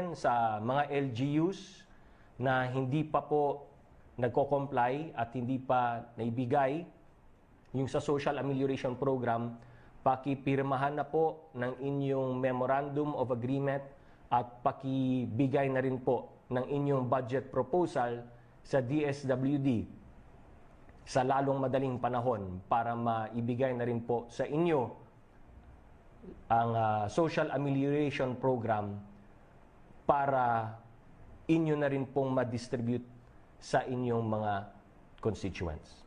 natin sa mga LGUs na hindi pa po nagko-comply at hindi pa naibigay yung sa Social Amelioration Program, pakipirmahan na po ng inyong Memorandum of Agreement at pakibigay na rin po ng inyong budget proposal sa DSWD sa lalong madaling panahon para maibigay na rin po sa inyo ang Social Amelioration Program para inyo na rin pong ma-distribute sa inyong mga constituents.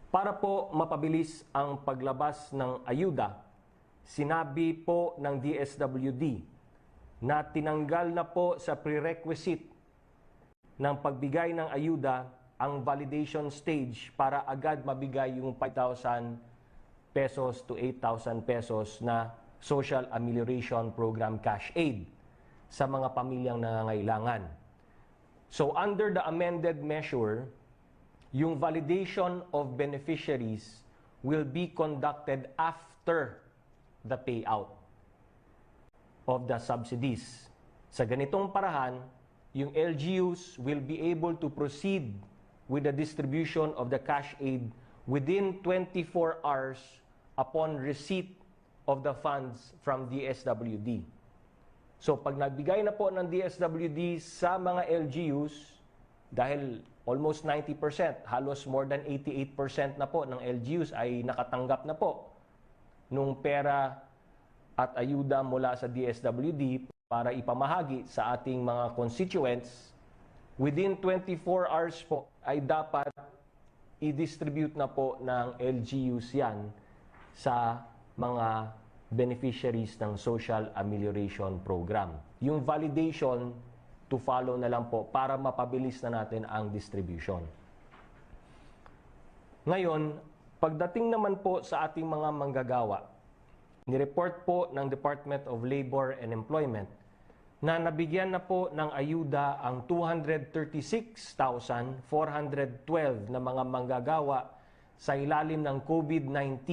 Para po mapabilis ang paglabas ng ayuda, sinabi po ng DSWD na tinanggal na po sa prerequisite ng pagbigay ng ayuda ang validation stage para agad mabigay yung 5,000 pesos to 8,000 pesos na Social Amelioration Program cash aid sa mga pamilyang nangangailangan. So under the amended measure, yung validation of beneficiaries will be conducted after the payout of the subsidies. Sa ganitong parahan, yung LGUs will be able to proceed with the distribution of the cash aid within 24 hours upon receipt of the funds from DSWD. So pag nagbigay na po ng DSWD sa mga LGUs, dahil almost 90%, halos more than 88% na po ng LGUs ay nakatanggap na po nung pera at ayuda mula sa DSWD para ipamahagi sa ating mga constituents, within 24 hours po ay dapat i-distribute na po ng LGUs yan sa mga beneficiaries ng Social Amelioration Program. Yung validation to follow na lang po para mapabilis na natin ang distribution. Ngayon, pagdating naman po sa ating mga manggagawa, nireport po ng Department of Labor and Employment na nabigyan na po ng ayuda ang 236,412 na mga manggagawa sa ilalim ng COVID-19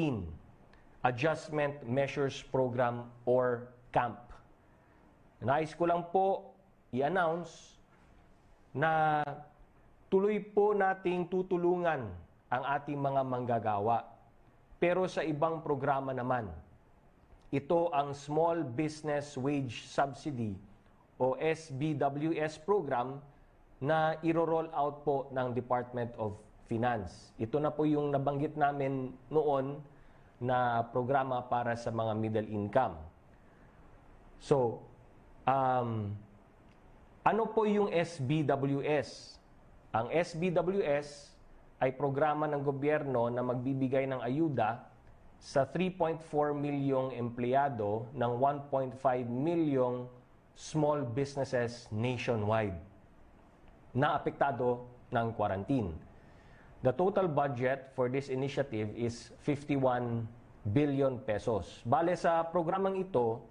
Adjustment Measures Program or CAMP. Nais ko lang po i-announce na tuloy po nating tutulungan ang ating mga manggagawa. Pero sa ibang programa naman, ito ang Small Business Wage Subsidy o SBWS program na iro-roll out po ng Department of Finance. Ito na po yung nabanggit namin noon na programa para sa mga middle income. So, ano po yung SBWS? Ang SBWS ay programa ng gobyerno na magbibigay ng ayuda sa 3.4 milyong empleyado ng 1.5 milyong small businesses nationwide na apektado ng quarantine. The total budget for this initiative is 51 billion pesos. Bale sa programang ito,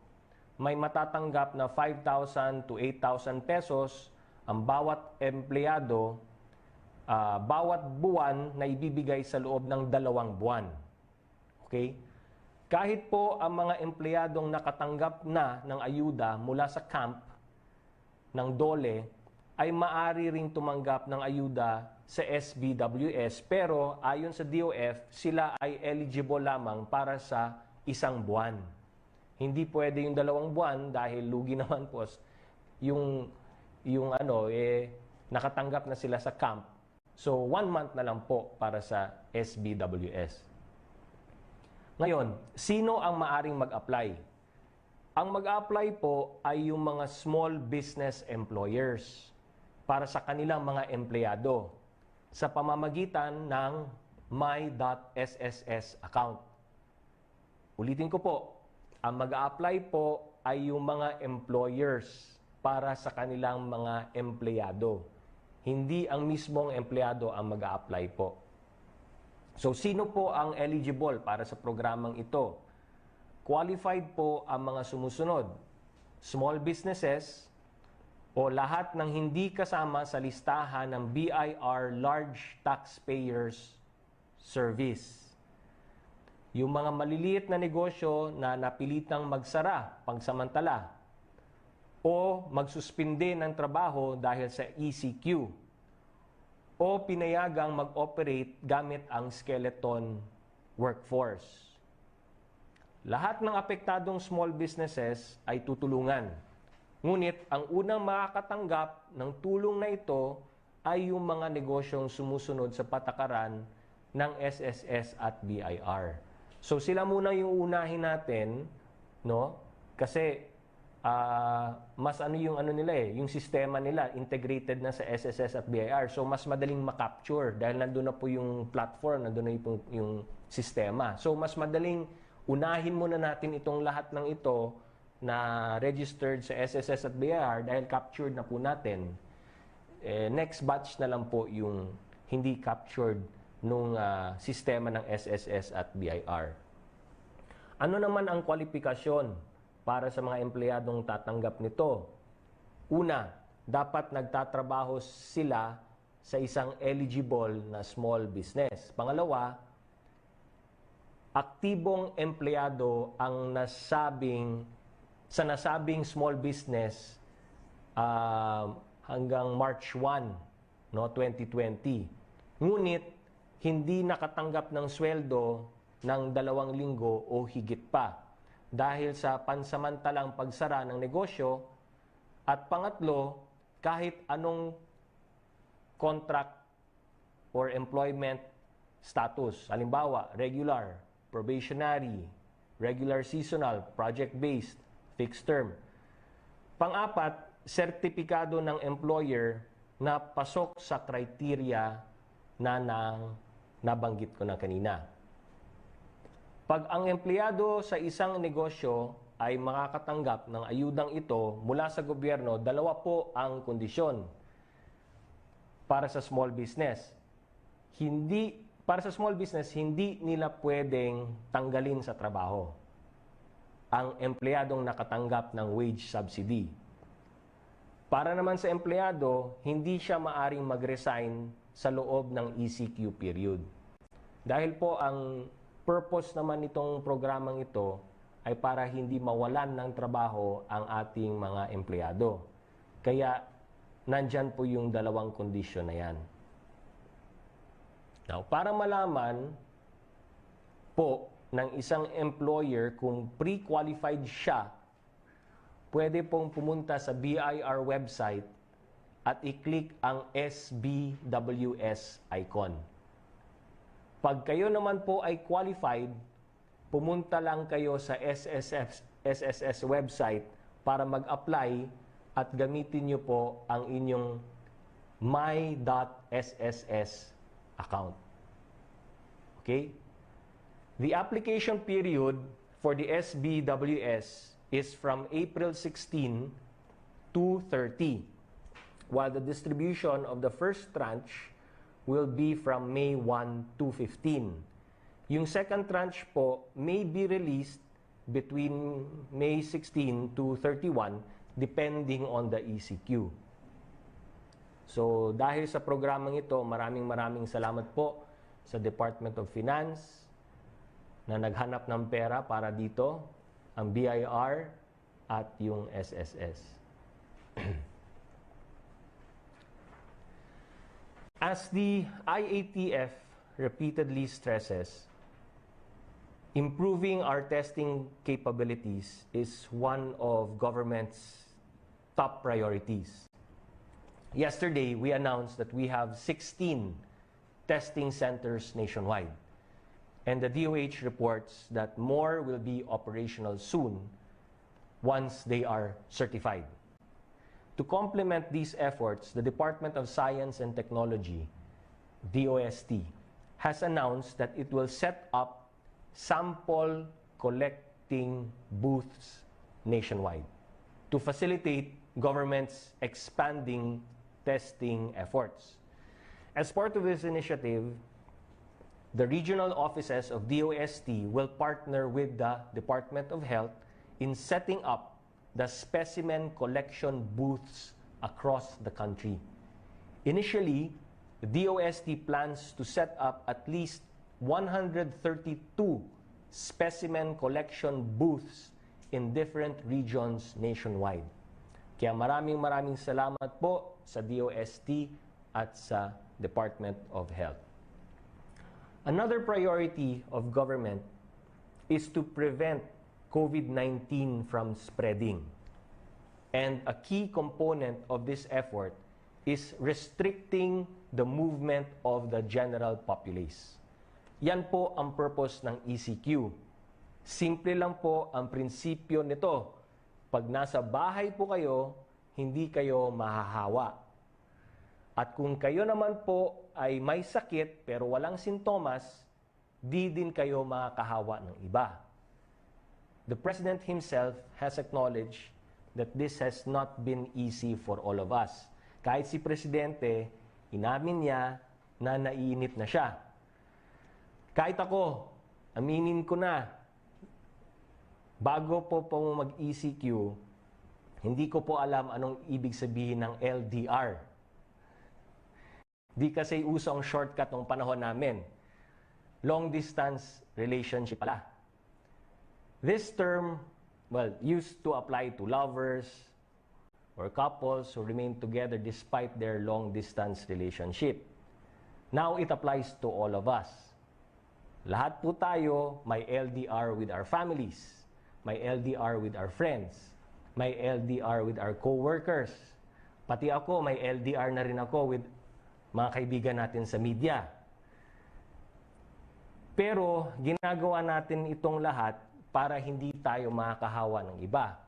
may matatanggap na 5,000 to 8,000 pesos ang bawat empleyado bawat buwan na ibibigay sa loob ng 2 buwan. Okay? Kahit po ang mga empleyadong nakatanggap na ng ayuda mula sa camp ng DOLE ay maaari ring tumanggap ng ayuda sa SBWS, pero ayon sa DOF, sila ay eligible lamang para sa 1 buwan. Hindi pwede yung 2 buwan dahil lugi naman po yung nakatanggap na sila sa camp. So 1 month na lang po para sa SBWS. Ngayon, sino ang maaring mag-apply? Ang mag-apply po ay yung mga small business employers para sa kanilang mga empleyado sa pamamagitan ng my.sss account. Ulitin ko po, ang mag-apply po ay yung mga employers para sa kanilang mga empleyado. Hindi ang mismong empleyado ang mag-apply po. So, sino po ang eligible para sa programang ito? Qualified po ang mga sumusunod: small businesses o lahat ng hindi kasama sa listahan ng BIR Large Taxpayers Service. yung mga maliliit na negosyo na napilitang magsara pagsamantala o magsuspinde ng trabaho dahil sa ECQ o pinayagang mag-operate gamit ang skeleton workforce. Lahat ng apektadong small businesses ay tutulungan. Ngunit ang unang makakatanggap ng tulong na ito ay yung mga negosyong sumusunod sa patakaran ng SSS at BIR. So sila muna yung unahin natin, no? Kasi mas yung nila yung sistema nila integrated na sa SSS at BIR. So mas madaling ma-capture dahil nandoon na po yung platform, nandoon na yung sistema. So mas madaling unahin muna natin itong lahat ng ito na registered sa SSS at BIR dahil captured na po natin. Next batch na lang po yung hindi captured nung sistema ng SSS at BIR. Ano naman ang kwalifikasyon para sa mga empleyadong tatanggap nito? Una, dapat nagtatrabaho sila sa isang eligible na small business. Pangalawa, aktibong empleyado ang nasabing small business hanggang March 1, 2020. Ngunit, hindi nakatanggap ng sweldo ng 2 linggo o higit pa dahil sa pansamantalang pagsara ng negosyo. At pangatlo, kahit anong contract or employment status, halimbawa, regular, probationary, regular seasonal, project-based, fixed term. Pang-apat, sertipikado ng employer na pasok sa criteria na nabanggit ko na kanina. Pag ang empleyado sa isang negosyo ay makakatanggap ng ayudang ito mula sa gobyerno, 2 po ang kondisyon para sa small business. Para sa small business, hindi nila pwedeng tanggalin sa trabaho ang empleyadong nakatanggap ng wage subsidy. Para naman sa empleyado, hindi siya maaring mag-resign sa loob ng ECQ period. Dahil po ang purpose naman itong programang ito ay para hindi mawalan ng trabaho ang ating mga empleyado. Kaya nandyan po yung 2 kondisyon na yan. Now, para malaman po ng isang employer kung pre-qualified siya, pwede pong pumunta sa BIR website at i-click ang SBWS icon. Pag kayo naman po ay qualified, pumunta lang kayo sa SSS website para mag-apply at gamitin nyo po ang inyong my.sss account. Okay? The application period for the SBWS is from April 16 to 30, while the distribution of the first tranche will be from May 1 to 15. Yung second tranche po may be released between May 16 to 31 depending on the ECQ. So dahil sa programang ito, maraming salamat po sa Department of Finance na naghanap ng pera para dito, ang BIR at yung SSS. As the IATF repeatedly stresses, improving our testing capabilities is one of government's top priorities. Yesterday, we announced that we have 16 testing centers nationwide, and the DOH reports that more will be operational soon once they are certified. To complement these efforts, the Department of Science and Technology, DOST, has announced that it will set up sample collecting booths nationwide to facilitate government's expanding testing efforts. As part of this initiative, the regional offices of DOST will partner with the Department of Health in setting up the specimen collection booths across the country. Initially, the DOST plans to set up at least 132 specimen collection booths in different regions nationwide. Kaya maraming salamat po sa DOST at sa Department of Health. Another priority of government is to prevent COVID-19 from spreading. And a key component of this effort is restricting the movement of the general populace. Yan po ang purpose ng ECQ. Simple lang po ang prinsipyo nito. Pag nasa bahay po kayo, hindi kayo mahahawa. At kung kayo naman po ay may sakit pero walang sintomas, di din kayo makakahawa ng iba. The President himself has acknowledged that this has not been easy for all of us. Kahit si Presidente, inamin niya na naiinip na siya. Kahit ako, aminin ko na, bago po mag-ECQ, hindi ko po alam anong ibig sabihin ng LDR. Di kasi uso ang shortcut ng panahon namin. Long distance relationship pala. This term, well, used to apply to lovers or couples who remain together despite their long distance relationship. Now it applies to all of us. Lahat po tayo may LDR with our families, may LDR with our friends, may LDR with our co-workers. Pati ako, may LDR na rin ako with mga kaibigan natin sa media. Pero ginagawa natin itong lahat para hindi tayo makakahawa ng iba.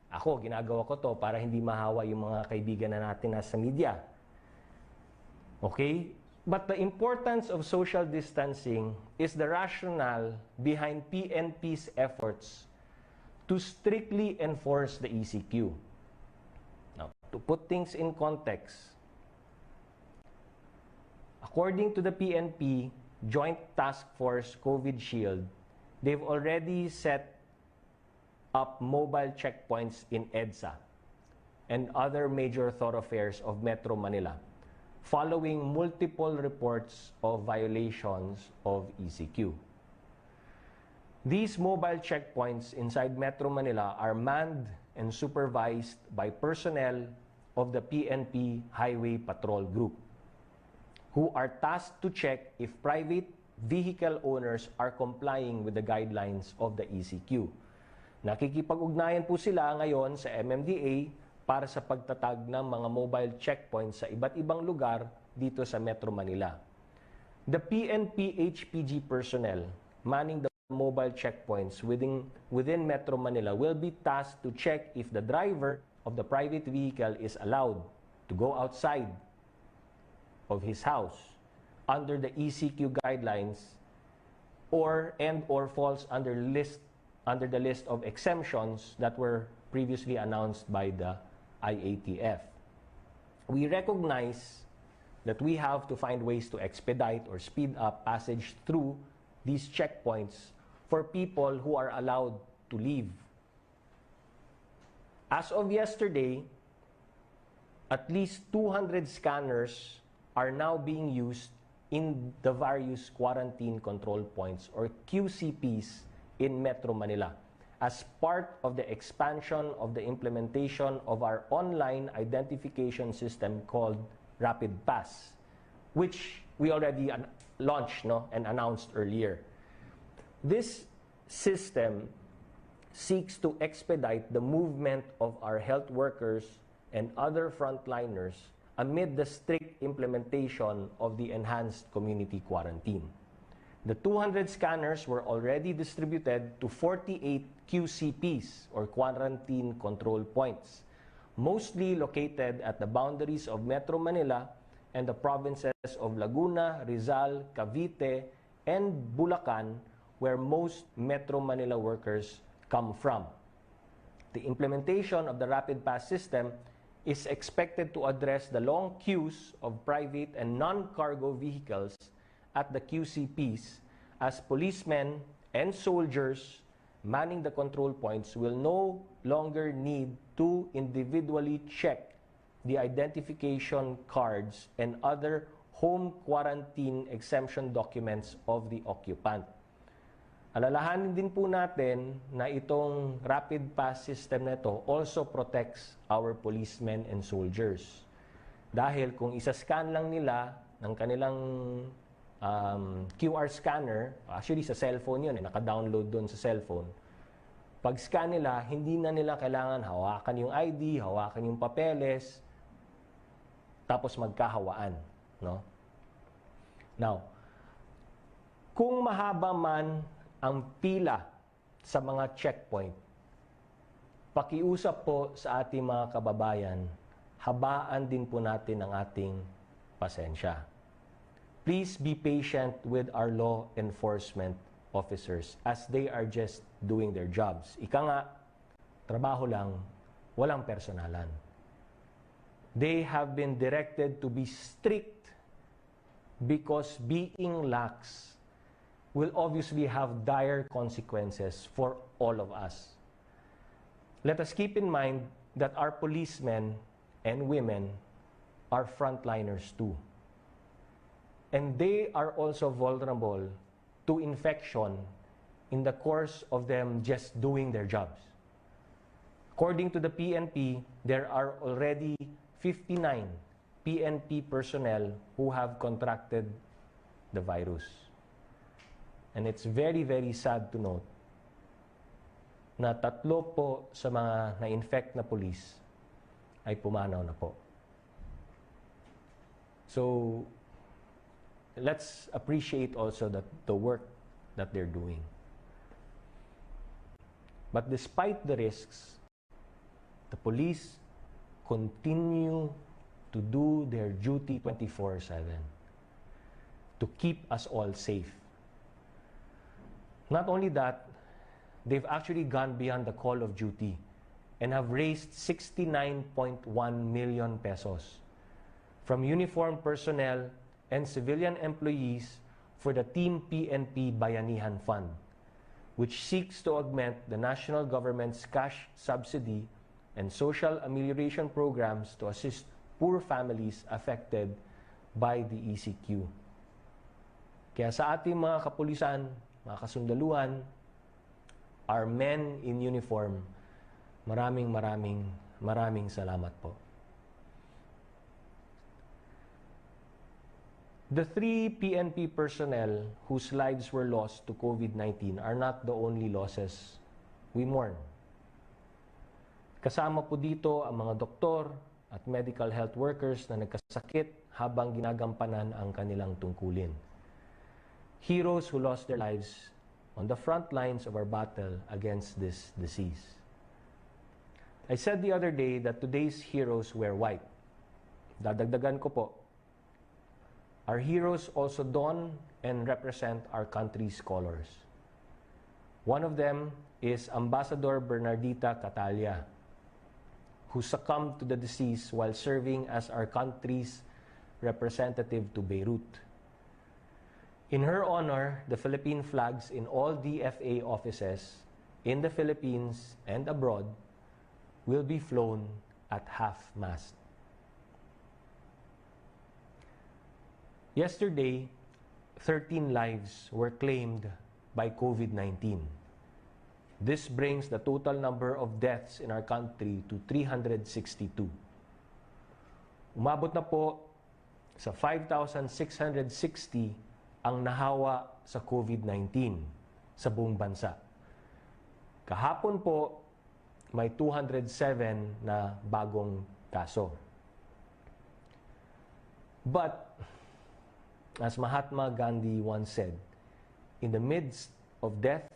Ako, ginagawa ko to para hindi mahawa yung mga kaibigan na natin sa media. Okay? But the importance of social distancing is the rationale behind PNP's efforts to strictly enforce the ECQ. Now, to put things in context, according to the PNP Joint Task Force COVID Shield, they've already set up mobile checkpoints in EDSA and other major thoroughfares of Metro Manila, following multiple reports of violations of ECQ. These mobile checkpoints inside Metro Manila are manned and supervised by personnel of the PNP Highway Patrol Group, who are tasked to check if private vehicle owners are complying with the guidelines of the ECQ. Nakikipag-ugnayan po sila ngayon sa MMDA para sa pagtatag ng mga mobile checkpoints sa iba't ibang lugar dito sa Metro Manila. The PNP HPG personnel manning the mobile checkpoints within Metro Manila will be tasked to check if the driver of the private vehicle is allowed to go outside of his house under the ECQ guidelines or falls under the list of exemptions that were previously announced by the IATF. We recognize that we have to find ways to expedite or speed up passage through these checkpoints for people who are allowed to leave. As of yesterday, at least 200 scanners are now being used in the various quarantine control points or QCPs in Metro Manila as part of the expansion of the implementation of our online identification system called Rapid Pass, which we already launched and announced earlier. This system seeks to expedite the movement of our health workers and other frontliners amid the strict implementation of the enhanced community quarantine. The 200 scanners were already distributed to 48 QCPs or quarantine control points, mostly located at the boundaries of Metro Manila and the provinces of Laguna, Rizal, Cavite, and Bulacan, where most Metro Manila workers come from. The implementation of the Rapid Pass system is expected to address the long queues of private and non-cargo vehicles at the QCPs, as policemen and soldiers manning the control points will no longer need to individually check the identification cards and other home quarantine exemption documents of the occupant. alalahanin din po natin na itong rapid pass system na ito also protects our policemen and soldiers. Dahil kung isa-scan lang nila ng kanilang QR scanner, actually sa cellphone yun, naka-download doon sa cellphone. Pag scan nila, hindi na nila kailangan hawakan yung ID, hawakan yung papeles, tapos magkahawaan. No? Now, kung mahaba man ang pila sa mga checkpoint, pakiusap po sa ating mga kababayan, habaan din po natin ang ating pasensya. Please be patient with our law enforcement officers as they are just doing their jobs. Ika nga, trabaho lang, walang personalan. They have been directed to be strict because being lax will obviously have dire consequences for all of us. Let us keep in mind that our policemen and women are frontliners too. And they are also vulnerable to infection in the course of them just doing their jobs. According to the PNP, there are already 59 PNP personnel who have contracted the virus. And it's very, very sad to note na 3 po sa mga na-infect na police ay pumanaw na po. So, let's appreciate also the work that they're doing. But despite the risks, the police continue to do their duty 24/7 to keep us all safe. Not only that, they've actually gone beyond the call of duty and have raised 69.1 million pesos from uniformed personnel and civilian employees for the Team PNP Bayanihan Fund, which seeks to augment the national government's cash subsidy and social amelioration programs to assist poor families affected by the ECQ. Kaya sa ating mga kapulisan, mga kasundaluhan, our men in uniform, maraming salamat po. The 3 PNP personnel whose lives were lost to COVID-19 are not the only losses we mourn. Kasama po dito ang mga doktor at medical health workers na nagkasakit habang ginagampanan ang kanilang tungkulin. Heroes who lost their lives on the front lines of our battle against this disease. I said the other day that today's heroes wear white. Dadagdagan ko po, our heroes also don and represent our country's colors. One of them is Ambassador Bernardita Catalia, who succumbed to the disease while serving as our country's representative to Beirut. In her honor, the Philippine flags in all DFA offices in the Philippines and abroad will be flown at half-mast. Yesterday, 13 lives were claimed by COVID-19. This brings the total number of deaths in our country to 362. Umabot na po sa 5,660 ang nahawa sa COVID-19 sa buong bansa. Kahapon po, may 207 na bagong kaso. But, as Mahatma Gandhi once said, in the midst of death,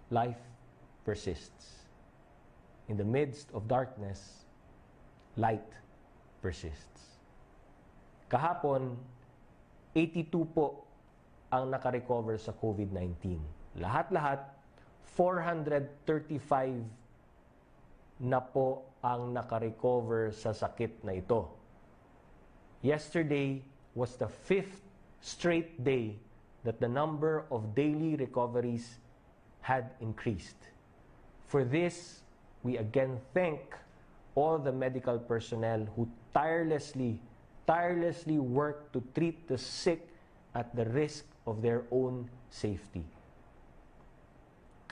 life persists. In the midst of darkness, light persists. Kahapon, 82 po ang nakarecover sa COVID-19. Lahat-lahat, 435 na po ang nakarecover sa sakit na ito. Yesterday was the 5th straight day that the number of daily recoveries had increased. For this, we again thank all the medical personnel who tirelessly work to treat the sick at the risk of their own safety.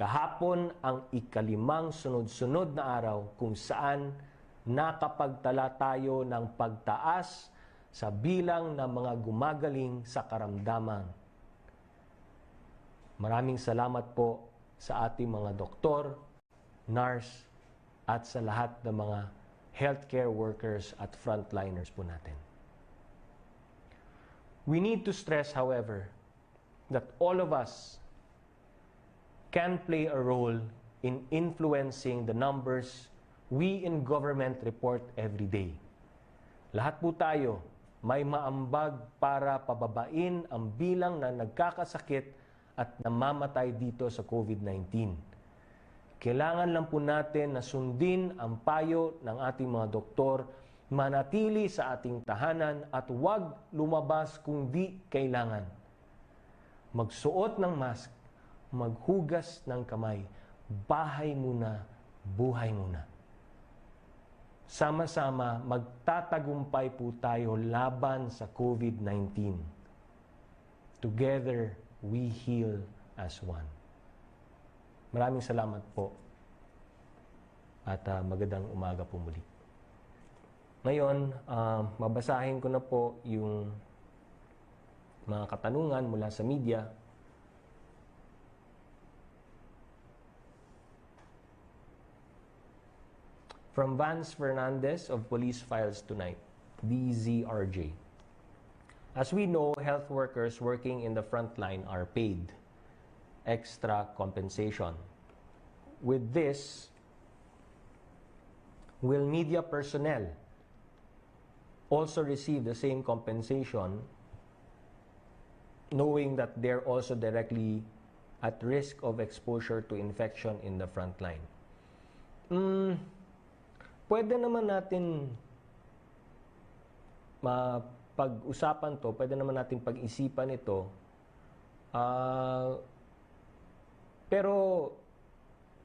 Kahapon ang ikalimang sunod-sunod na araw kung saan nakapagtala tayo ng pagtaas sa bilang ng mga gumagaling sa karamdaman. Maraming salamat po sa ating mga doktor, nurse, at sa lahat ng mga healthcare workers at frontliners po natin. We need to stress, however, that all of us can play a role in influencing the numbers we in government report every day. Lahat po tayo may maambag para pababain ang bilang na nagkakasakit at namamatay dito sa COVID-19. Kailangan lang po natin na sundin ang payo ng ating mga doktor, manatili sa ating tahanan at huwag lumabas kung di kailangan. Magsuot ng mask, maghugas ng kamay, bahay muna, buhay muna. Sama-sama, magtatagumpay po tayo laban sa COVID-19. Together, we heal as one. Maraming salamat po at magandang umaga po muli. Ngayon, mabasahin ko na po yung mga katanungan mula sa media. From Vance Fernandez of Police Files Tonight, DZRJ. As we know, health workers working in the front line are paid extra compensation. With this, will media personnel also receive the same compensation, knowing that they're also directly at risk of exposure to infection in the front line? Pwede naman natin mapag-usapan to, pwede naman natin pag-isipan ito. Pero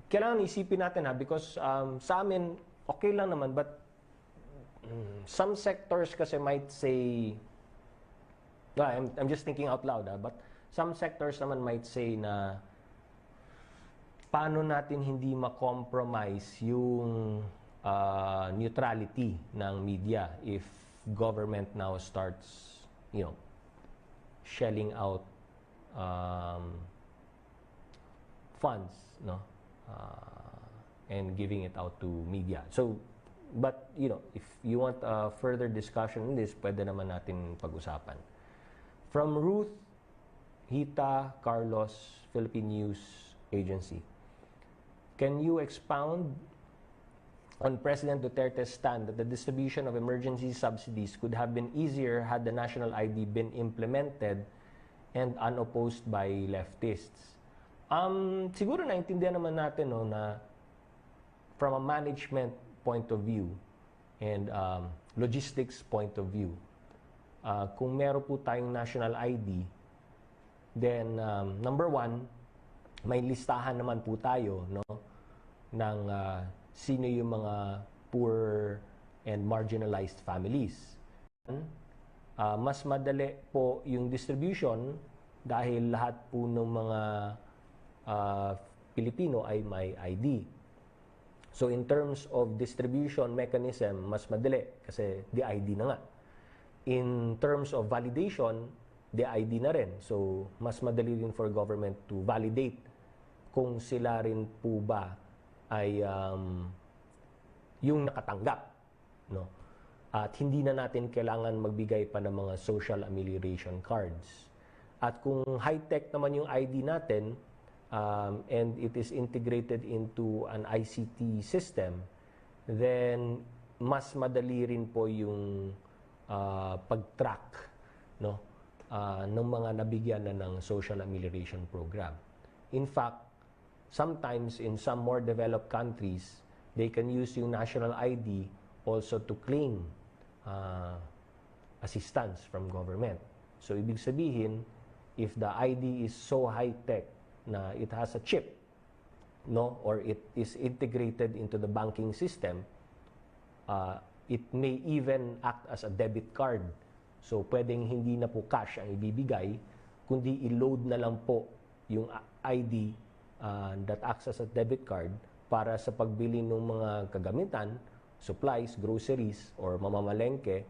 kailangan isipin natin because sa amin okay lang naman, but some sectors kasi might say, I'm just thinking out loud, but some sectors naman might say na paano natin hindi ma-compromise yung neutrality ng media if government now starts, shelling out funds, and giving it out to media. So, but if you want a further discussion on this, pwede naman natin pag-usapan. From Ruth Hita Carlos, Philippine News Agency. Can you expound on President Duterte's stand that the distribution of emergency subsidies could have been easier had the national ID been implemented and unopposed by leftists? Siguro naintindihan naman natin na from a management point of view and logistics point of view, kung meron po tayong national ID, then number one, may listahan naman po tayo ng sino yung mga poor and marginalized families. Mas madali po yung distribution dahil lahat po ng mga Pilipino ay may ID. So in terms of distribution mechanism, mas madali kasi the ID na nga. In terms of validation, the ID na rin. So mas madali rin for government to validate kung sila rin po ba ay yung nakatanggap, At hindi na natin kailangan magbigay pa ng mga social amelioration cards. At kung high-tech naman yung ID natin, and it is integrated into an ICT system, then mas madali rin po yung pag-track ng mga nabigyan na ng social amelioration program. In fact, sometimes in some more developed countries, they can use yung national ID also to claim assistance from government. So, ibig sabihin, if the ID is so high-tech na it has a chip, or it is integrated into the banking system, it may even act as a debit card. So, pwedeng hindi na po cash ang ibibigay, kundi i-load na lang po yung ID that acts as a debit card para sa pagbili ng mga kagamitan, supplies, groceries, or mamamalengke.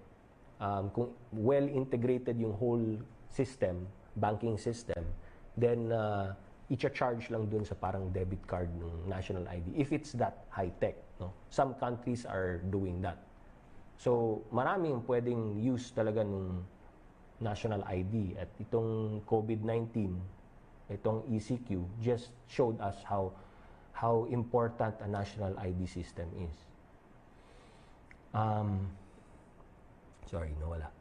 Kung well integrated yung whole system, banking system, then i-charge lang dun sa parang debit card ng national ID if it's that high-tech. No? Some countries are doing that. So, maraming pwedeng use talaga ng national ID. At itong COVID-19, itong ECQ, just showed us how important a national ID system is. Sorry, nawala.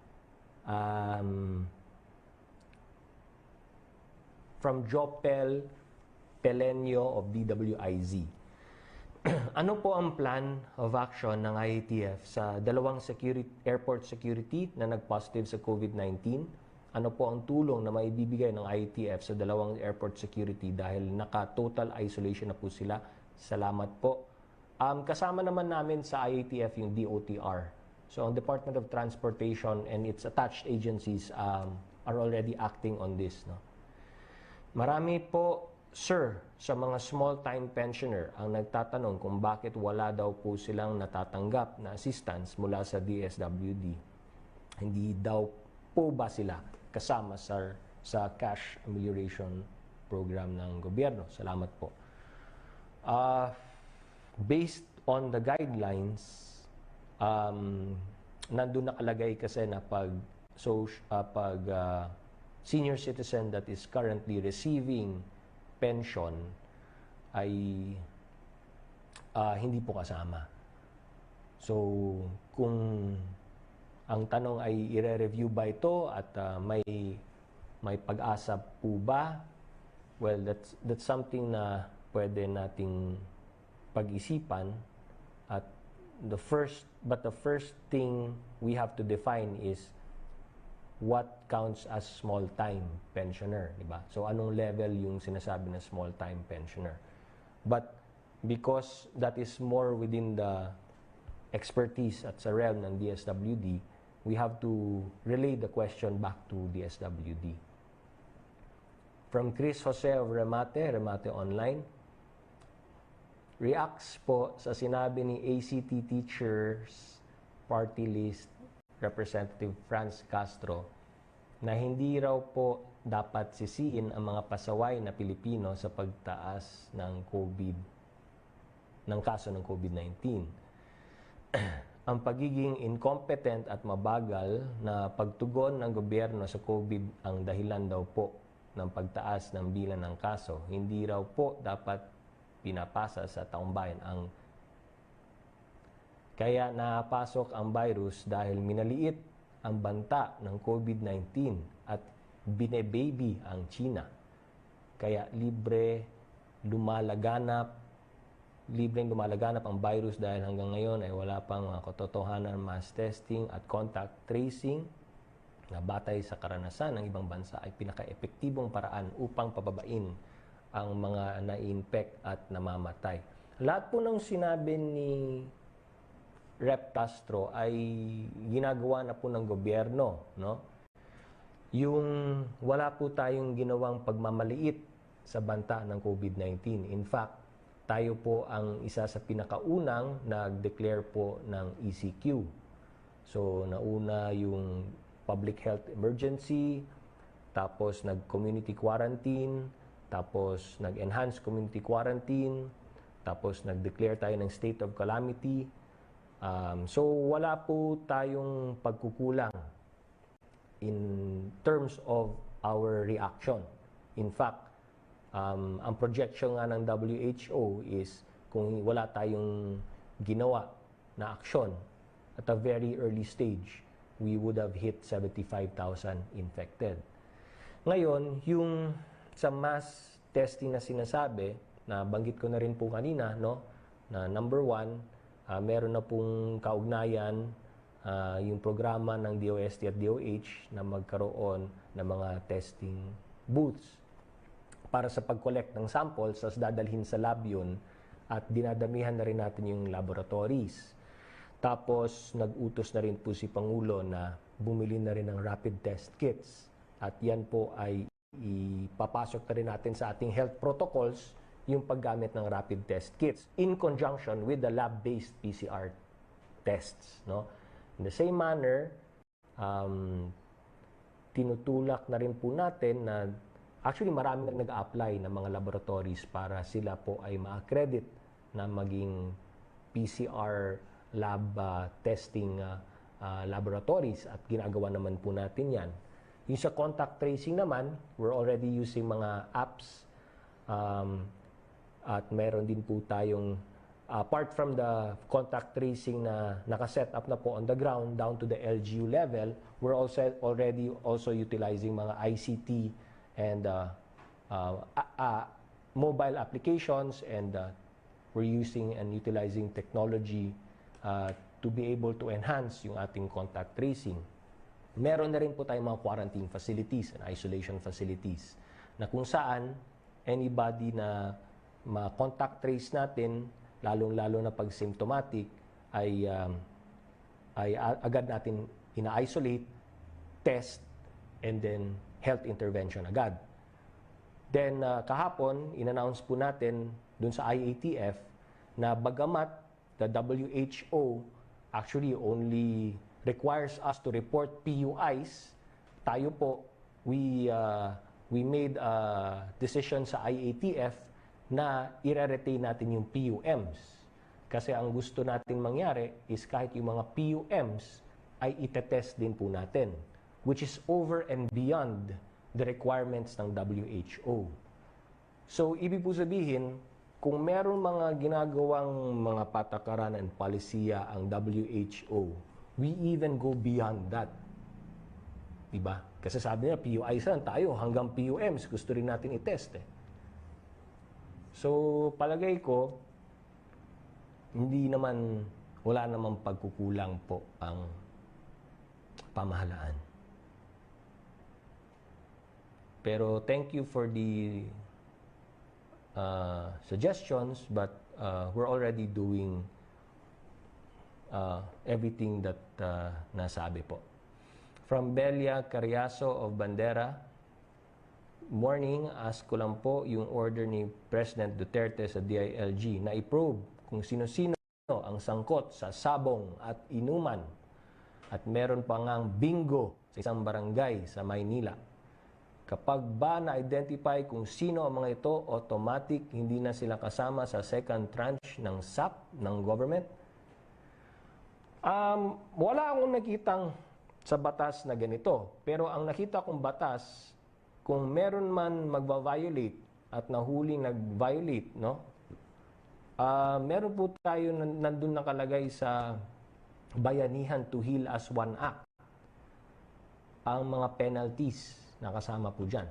From Jopel Pelenio of DWIZ. Ano po ang plan of action ng IATF sa dalawang airport security na nag-positive sa COVID-19? Ano po ang tulong na maibibigay ng IATF sa dalawang airport security dahil naka-total isolation na po sila? Salamat po. Kasama naman namin sa IATF yung DOTR. So, ang Department of Transportation and its attached agencies are already acting on this. No? Marami po, sir, sa mga small-time pensioner ang nagtatanong kung bakit wala daw po silang natatanggap na assistance mula sa DSWD. Hindi daw po ba sila kasama sa cash amelioration program ng gobyerno? Salamat po. Based on the guidelines, nandun nakalagay kasi na pag senior citizen that is currently receiving pension ay hindi po kasama. So, kung ang tanong ay i-review ba ito at may pag-asa po ba? Well, that's something na pwede nating pag-isipan. At the first thing we have to define is what counts as small-time pensioner, di ba? So, anong level yung sinasabi na small-time pensioner? But because that is more within the expertise at sa realm ng DSWD, we have to relay the question back to DSWD. From Chris Jose of Remate Online, reacts po sa sinabi ni ACT Teachers Party List Representative Franz Castro na hindi raw po dapat sisiin ang mga pasaway na Pilipino sa pagtaas ng kaso ng COVID-19. Ang pagiging incompetent at mabagal na pagtugon ng gobyerno sa COVID ang dahilan daw po ng pagtaas ng bilang ng kaso. Hindi raw po dapat pinapasa sa taong bayan kaya napasok ang virus dahil minaliit ang banta ng COVID-19 at bine-baby ang China. Kaya libreng lumalaganap ang virus dahil hanggang ngayon ay wala pang katotohanan mass testing at contact tracing na batay sa karanasan ng ibang bansa ay pinaka-epektibong paraan upang pababain ang mga na-infect at namamatay. Lahat po ng sinabi ni Rep. Castro ay ginagawa na po ng gobyerno, no? Yung wala po tayong ginawang pagmamaliit sa banta ng COVID-19. In fact, tayo po ang isa sa pinakaunang nag-declare po ng ECQ. So, nauna yung public health emergency, tapos nag-community quarantine, tapos nag-enhanced community quarantine, tapos nag-declare tayo ng state of calamity. So, wala po tayong pagkukulang in terms of our reaction. In fact, ang projection nga ng WHO is kung wala tayong ginawa na aksyon at a very early stage, we would have hit 75,000 infected. Ngayon, yung sa mass testing na sinasabi, na banggit ko na rin po kanina, no, na number one, meron na pong kaugnayan yung programa ng DOST at DOH na magkaroon ng mga testing booths para sa pag-collect ng samples as dadalhin sa lab yun at dinadamihan na rin natin yung laboratories. Tapos nag-utos na rin po si Pangulo na bumili na rin ng rapid test kits at yan po ay ipapasok na rin natin sa ating health protocols yung paggamit ng rapid test kits in conjunction with the lab-based PCR tests. No? In the same manner, tinutulak na rin po natin na actually maraming nag-apply ng mga laboratories para sila po ay ma-accredit na maging PCR lab testing laboratories at ginagawa naman po natin yan. Yung sa contact tracing naman, we're already using mga apps at meron din po tayong apart from the contact tracing na nakaset up na po on the ground down to the LGU level, we're also already utilizing mga ICT and mobile applications, and we're using and utilizing technology to be able to enhance yung ating contact tracing. Meron na rin po tayong mga quarantine facilities and isolation facilities na kung saan anybody na ma-contact trace natin, lalong-lalo na pag symptomatic, ay agad natin ina-isolate, test, and then health intervention agad. Then kahapon, in-announce po natin dun sa IATF na bagamat the WHO actually only requires us to report PUIs, tayo po, we made a decision sa IATF na i-retain natin yung PUMs. Kasi ang gusto natin mangyari is kahit yung mga PUMs ay itetest din po natin, which is over and beyond the requirements ng WHO. So, ibig po sabihin, kung meron mga ginagawang mga patakaran and palisiya ang WHO, we even go beyond that. Diba? Kasi sabi niya, PUIs lang tayo, hanggang PUMs, gusto rin natin i-test eh. So, palagay ko, wala namang pagkukulang po ang pamahalaan. Pero thank you for the suggestions, but we're already doing everything that nasabi po. From Belia Carriazo of Bandera, morning, ask ko lang po yung order ni President Duterte sa DILG na i-probe kung sino-sino ang sangkot sa sabong at inuman. At meron pa ngang bingo sa isang barangay sa Maynila. Kapag ba na-identify kung sino ang mga ito, automatic hindi na sila kasama sa second tranche ng SAP ng government? Wala akong nakitang sa batas na ganito. Pero ang nakita kong batas, kung meron man magva-violate at nahuling nag-violate, no? Meron po tayo nandun nakalagay sa Bayanihan to Heal as One Act. Ang mga penalties na kasama po dyan.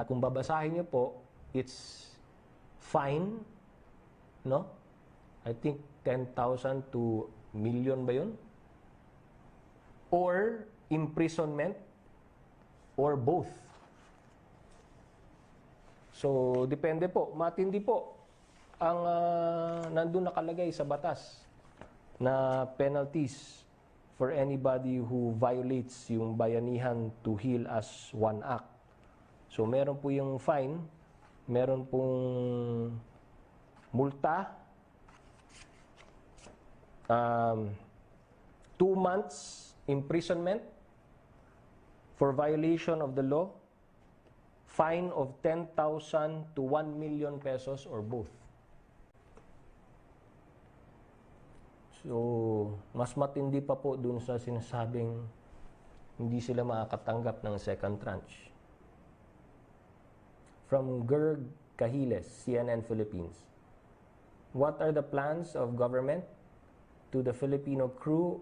At kung babasahin niyo po, it's fine, no? I think 10,000 to million ba yun? Or imprisonment, or both. So, depende po. Matindi po ang nandun nakalagay sa batas na penalties for anybody who violates yung Bayanihan to Heal as One Act. So, meron po yung fine, meron pong multa, 2 months imprisonment for violation of the law, fine of 10,000 to 1 million pesos or both. So, mas matindi pa po dun sa sinasabing hindi sila makakatanggap ng second tranche. From Gerg Cahiles, CNN Philippines. What are the plans of government to the Filipino crew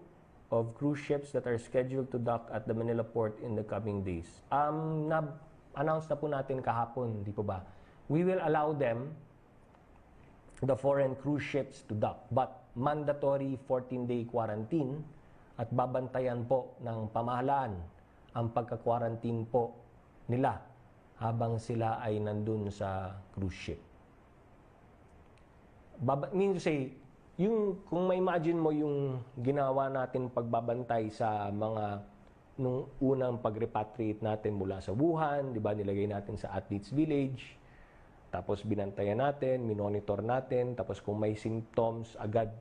of cruise ships that are scheduled to dock at the Manila port in the coming days? Na-announce na po natin kahapon, di po ba? We will allow them, the foreign cruise ships, to dock, but mandatory 14-day quarantine at babantayan po ng pamahalaan ang pagka-quarantine po nila habang sila ay nandun sa cruise ship. Mean to say, kung ma-imagine mo yung ginawa natin pagbabantay sa mga nung unang pag-repatriate natin mula sa Wuhan, di ba, nilagay natin sa Athletes Village. tapos binantayan natin, minonitor natin, tapos kung may symptoms, agad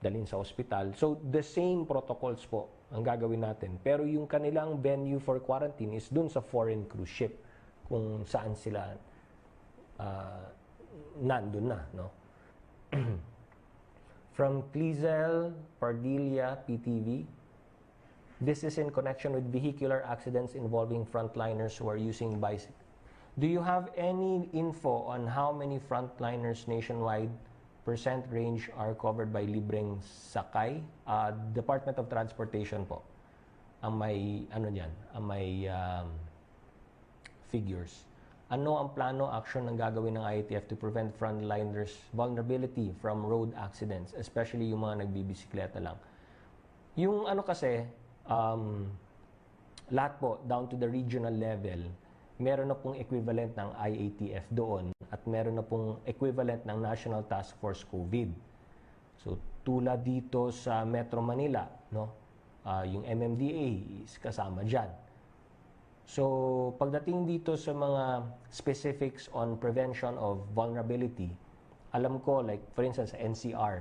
dalhin sa ospital. So, the same protocols po ang gagawin natin. Pero yung kanilang venue for quarantine is dun sa foreign cruise ship, kung saan sila nandun na, no? From Clizel Pardilla, PTV, this is in connection with vehicular accidents involving frontliners who are using bicycles. Do you have any info on how many frontliners nationwide percent range are covered by libreng sakay? Department of Transportation po ang may figures. Ano ang plano action ng gagawin ng IATF to prevent frontliners vulnerability from road accidents, especially yung mga nagbibisikleta lang? Yung kasi, lahat po, down to the regional level, meron na pong equivalent ng IATF doon at meron na pong equivalent ng National Task Force COVID. So, tulad dito sa Metro Manila, no? Yung MMDA is kasama dyan. So, pagdating dito sa mga specifics on prevention of vulnerability, alam ko, like, for instance, sa NCR,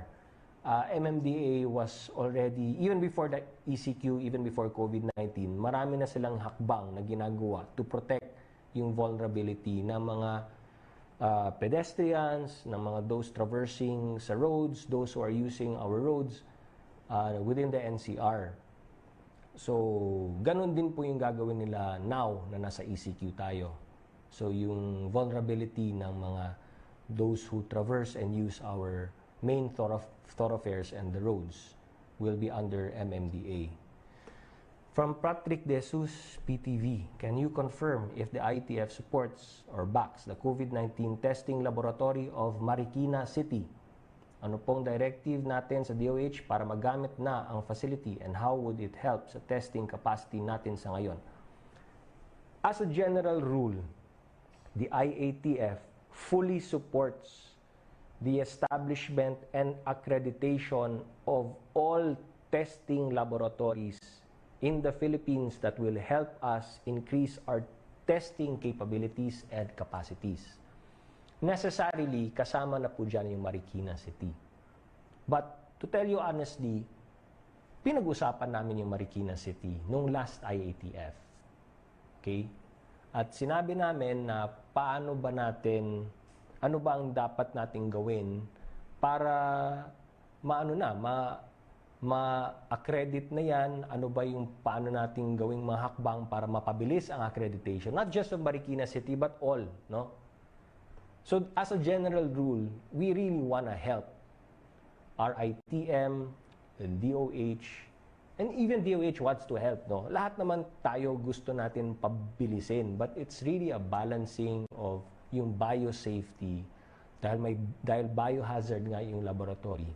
MMDA was already, even before the ECQ, even before COVID-19, marami na silang hakbang na ginagawa to protect yung vulnerability ng mga pedestrians, ng mga those traversing sa roads, those who are using our roads within the NCR. So, ganun din po yung gagawin nila now na nasa ECQ tayo. So, yung vulnerability ng mga those who traverse and use our main thoroughfares and the roads will be under MMDA. From Patrick De Jesus, PTV, can you confirm if the IATF supports or backs the COVID-19 testing laboratory of Marikina City? Ano pong directive natin sa DOH para magamit na ang facility and how would it help sa testing capacity natin sa ngayon? As a general rule, the IATF fully supports the establishment and accreditation of all testing laboratories in the Philippines that will help us increase our testing capabilities and capacities. Necessarily, kasama na po dyan yung Marikina City. But, to tell you honestly, pinag-usapan namin yung Marikina City nung last IATF. Okay? At sinabi namin na paano ba natin, ano ba ang dapat nating gawin para ma-accredit na yan, ano ba yung paano nating gawing mga hakbang para mapabilis ang accreditation. Not just of Marikina City, but all, no? So, as a general rule, we really want to help our ITM, the DOH, and even DOH wants to help, no? Lahat naman tayo gusto natin pabilisin, but it's really a balancing of yung biosafety, dahil biohazard nga yung laboratory,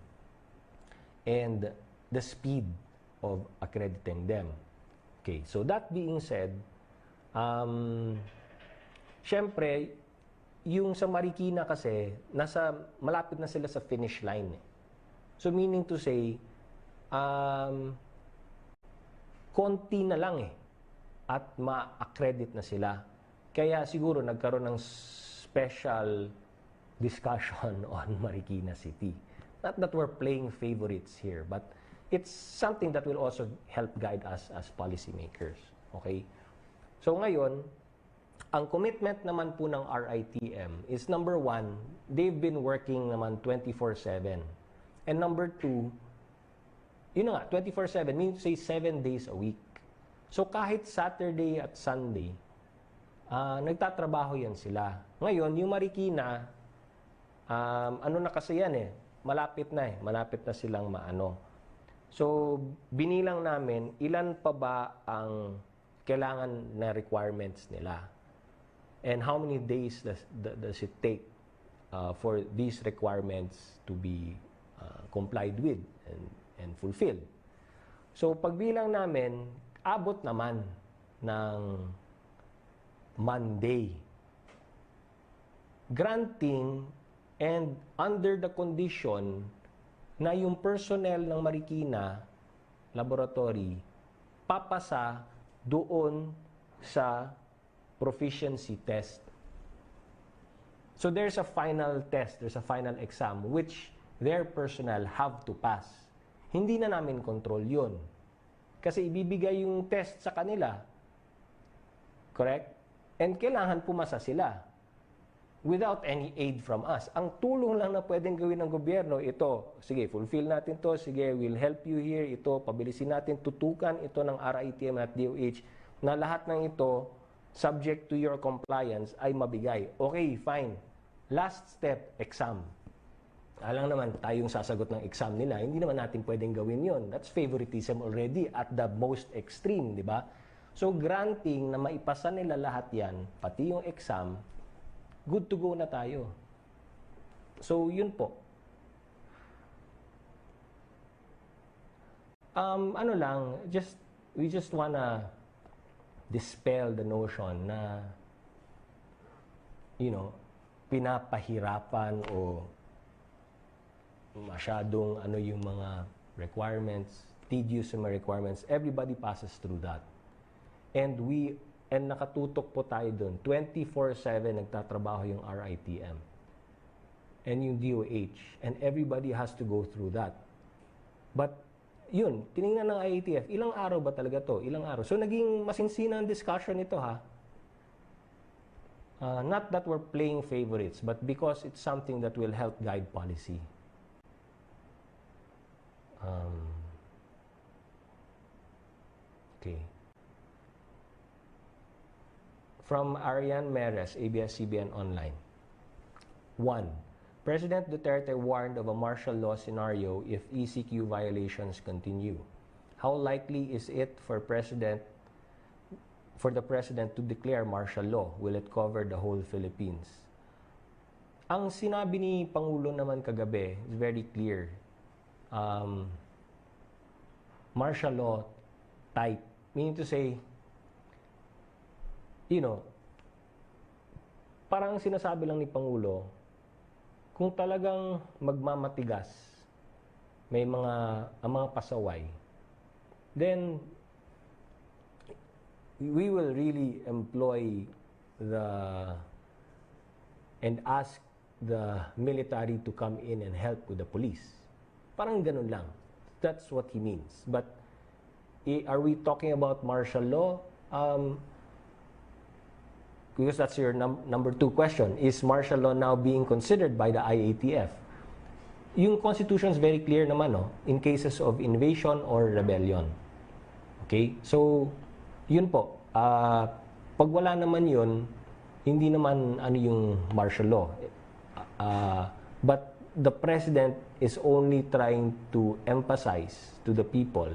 and the speed of accrediting them. Okay, so that being said, syempre, yung sa Marikina kasi, malapit na sila sa finish line. So meaning to say, konti na lang at ma-accredit na sila. Kaya siguro nagkaroon ng special discussion on Marikina City. Not that we're playing favorites here, but it's something that will also help guide us as policymakers. Okay? So ngayon, ang commitment naman po ng RITM is number one, they've been working naman 24/7. And number two, yun na nga, 24/7 means say 7 days a week. So kahit Saturday at Sunday, nagtatrabaho yan sila. Ngayon, yung Marikina, ano na kasi yan malapit na silang maano. So, binilang namin, ilan pa ba ang kailangan na requirements nila? And how many days does it take for these requirements to be complied with and fulfilled? So, pagbilang namin, abot naman ng Monday. Granting and under the condition na yung personnel ng Marikina Laboratory papasa doon sa proficiency test. So there's a final test, there's a final exam which their personnel have to pass. Hindi na namin control yun. Kasi ibibigay yung test sa kanila. Correct? And kailangan pumasa sila without any aid from us. Ang tulong lang na pwedeng gawin ng gobyerno, ito, sige, fulfill natin to, sige, we'll help you here, ito, pabilisin natin, tutukan ito ng RITM at DOH, na lahat ng ito, subject to your compliance, ay mabigay. Okay, fine. Last step, exam. Alang naman, tayong sasagot ng exam nila, hindi naman natin pwedeng gawin yon. That's favoritism already at the most extreme, di ba? So, granting na maipasa nila lahat yan, pati yung exam, good to go na tayo. So, yun po. Ano lang, we just wanna dispel the notion na, pinapahirapan o masyadong yung mga requirements, tedious yung mga requirements. Everybody passes through that. And nakatutok po tayo doon. 24/7 nagtatrabaho yung RITM and yung DOH. And everybody has to go through that. But, yun, tinignan ng IATF, ilang araw ba talaga to? Ilang araw? So, naging masinsina ang discussion ito, ha? Not that we're playing favorites, but because it's something that will help guide policy. Okay. From Ariane Meres, ABS-CBN Online. 1. President Duterte warned of a martial law scenario if ECQ violations continue. How likely is it for the President to declare martial law? Will it cover the whole Philippines? Ang sinabi ni Pangulo naman kagabi is very clear. Martial law type. Meaning to say, parang sinasabi lang ni Pangulo, kung talagang magmamatigas, ang mga pasaway, then we will really employ and ask the military to come in and help with the police. Parang ganun lang. That's what he means. But are we talking about martial law? Because that's your number 2 question. Is martial law now being considered by the IATF? Yung Constitution is very clear naman, in cases of invasion or rebellion. Okay? So, yun po. Pag wala naman yun, hindi naman yung martial law. But the President is only trying to emphasize to the people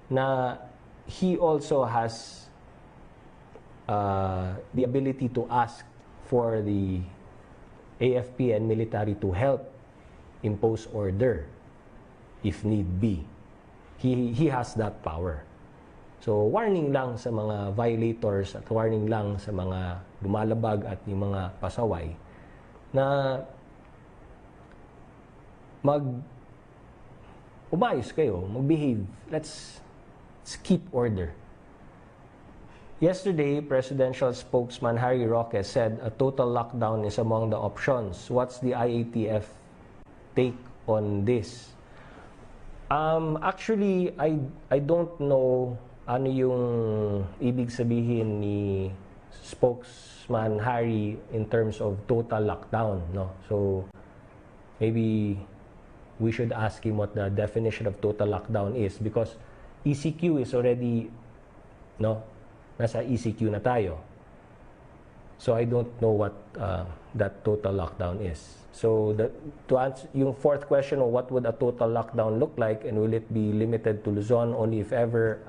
na he also has the ability to ask for the AFP and military to help impose order if need be. He has that power. So, warning lang sa mga violators at warning lang sa mga lumalabag at yung mga pasaway na umayos kayo, mag-behave. Let's keep order. Yesterday, Presidential Spokesman Harry Roque said a total lockdown is among the options. What's the IATF take on this? Actually, I don't know ano yung ibig sabihin ni Spokesman Harry in terms of total lockdown, no? So, maybe we should ask him what the definition of total lockdown is because ECQ is already, nasa ECQ na tayo. So, I don't know what that total lockdown is. So, to answer yung 4th question of what would a total lockdown look like and will it be limited to Luzon only if ever,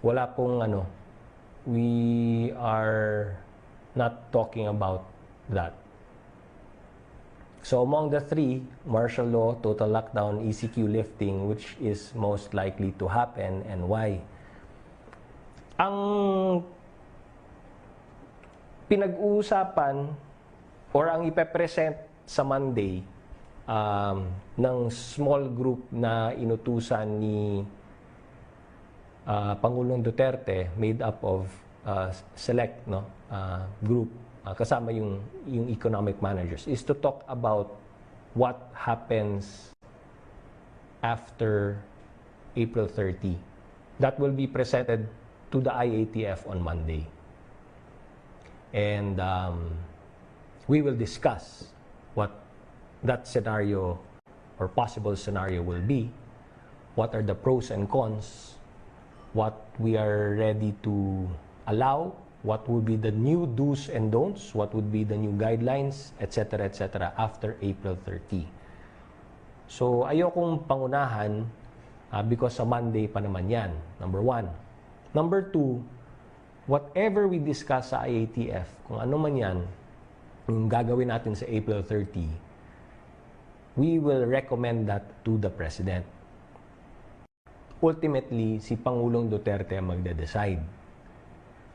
wala pong we are not talking about that. So, among the 3, martial law, total lockdown, ECQ lifting, which is most likely to happen and why? Ang pinag-uusapan or ang ipepresent sa Monday ng small group na inutusan ni Pangulong Duterte made up of select group kasama yung economic managers, is to talk about what happens after April 30. That will be presented to the IATF on Monday. And we will discuss what that scenario or possible scenario will be, what are the pros and cons, what we are ready to allow, what would be the new do's and don'ts, what would be the new guidelines, etc., after April 30. So, ayokong pangunahan because sa Monday pa naman yan, number one. Number two, whatever we discuss sa IATF, kung ano man yan, yung gagawin natin sa April 30, we will recommend that to the President. Ultimately, si Pangulong Duterte magde-decide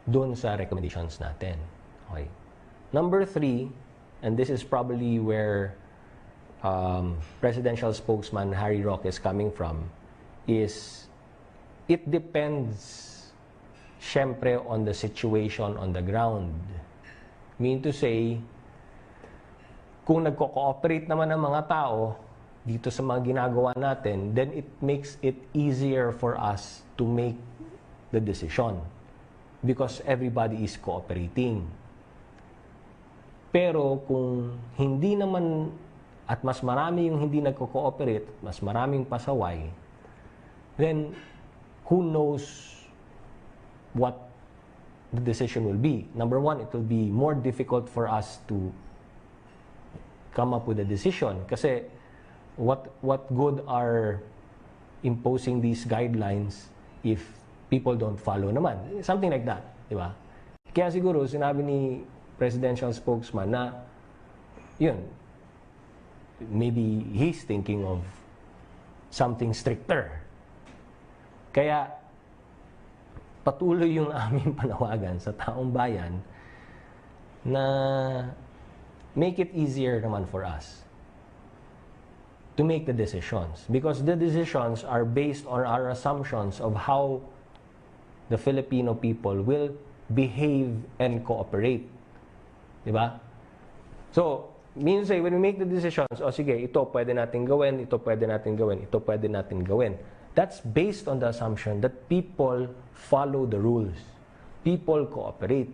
doon sa recommendations natin. Okay. Number three, and this is probably where presidential spokesman Harry Roque is coming from, is it depends syempre on the situation on the ground. Mean to say, kung nagko-cooperate naman ang mga tao dito sa mga ginagawa natin, then it makes it easier for us to make the decision because everybody is cooperating. Pero kung hindi naman at mas marami yung hindi nagko-cooperate, mas maraming pasaway, then who knows what the decision will be. Number one, it will be more difficult for us to come up with a decision kasi what good are imposing these guidelines if people don't follow naman? Something like that, di ba? Kaya siguro sinabi ni presidential spokesman na yun, maybe he's thinking of something stricter. Kaya patuloy yung aming panawagan sa taong bayan na make it easier naman for us to make the decisions. Because the decisions are based on our assumptions of how the Filipino people will behave and cooperate. Diba? So, means when we make the decisions, o sige, ito pwede natin gawin, ito pwede natin gawin, ito pwede natin gawin. That's based on the assumption that people follow the rules. People cooperate.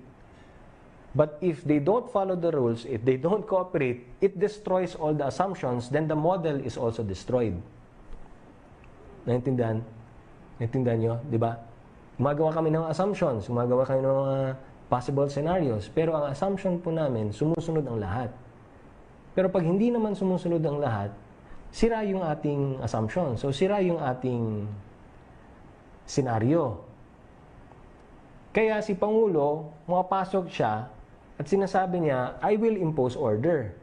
But if they don't follow the rules, if they don't cooperate, it destroys all the assumptions, then the model is also destroyed. Naintindihan? Naintindihan nyo? Diba? Gumagawa kami ng assumptions, gumagawa kami ng mga possible scenarios, pero ang assumption po namin, sumusunod ang lahat. Pero pag hindi naman sumusunod ang lahat, sira yung ating assumption. So, sira yung ating senaryo. Kaya si Pangulo, mapasok siya at sinasabi niya, I will impose order.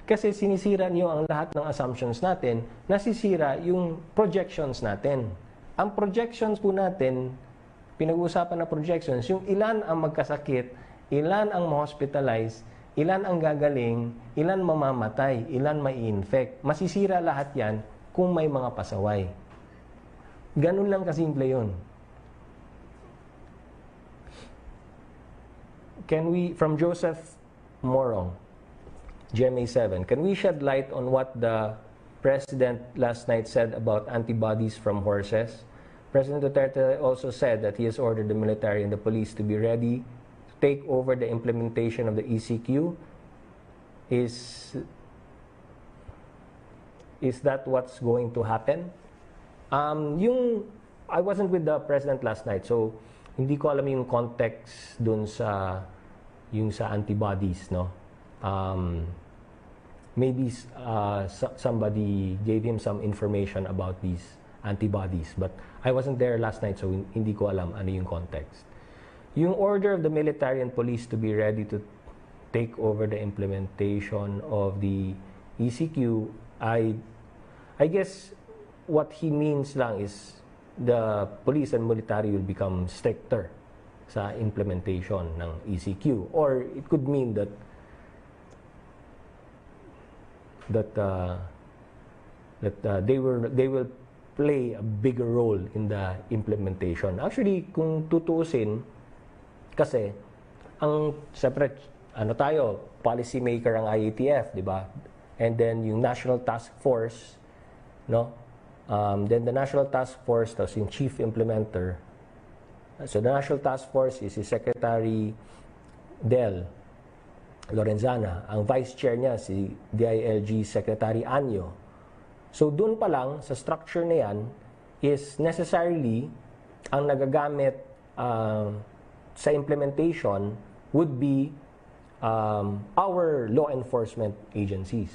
Kasi sinisira niyo ang lahat ng assumptions natin, nasisira yung projections natin. Ang projections po natin, pinag-uusapan na projections, yung ilan ang magkasakit, ilan ang ma-hospitalize, ilan ang gagaling, ilan mamamatay, ilan mai-infect. Masisira lahat yan kung may mga pasaway. Ganun lang kasimple yun. Can we, from Joseph Morong, GMA 7, can we shed light on what the President last night said about antibodies from horses? President Duterte also said that he has ordered the military and the police to be ready take over the implementation of the ECQ. Is that what's going to happen? I wasn't with the president last night, so hindi ko alam yung context dun sa antibodies, no? Maybe somebody gave him some information about these antibodies, but I wasn't there last night, so hindi ko alam ano yung context. Yung order of the military and police to be ready to take over the implementation of the ECQ, I guess what he means lang is the police and military will become stricter sa implementation ng ECQ, or it could mean that they will play a bigger role in the implementation. Actually, kung tutuusin, kasi ang separate ano tayo, policy maker ang IATF, di ba? And then yung National Task Force, no? Then the National Task Force, tapos yung Chief Implementer. So the National Task Force is si Secretary Del Lorenzana. Ang Vice Chair niya, si DILG Secretary Anyo. So doon pa lang, sa structure na yan, is necessarily, ang nagagamit sa implementation would be our law enforcement agencies.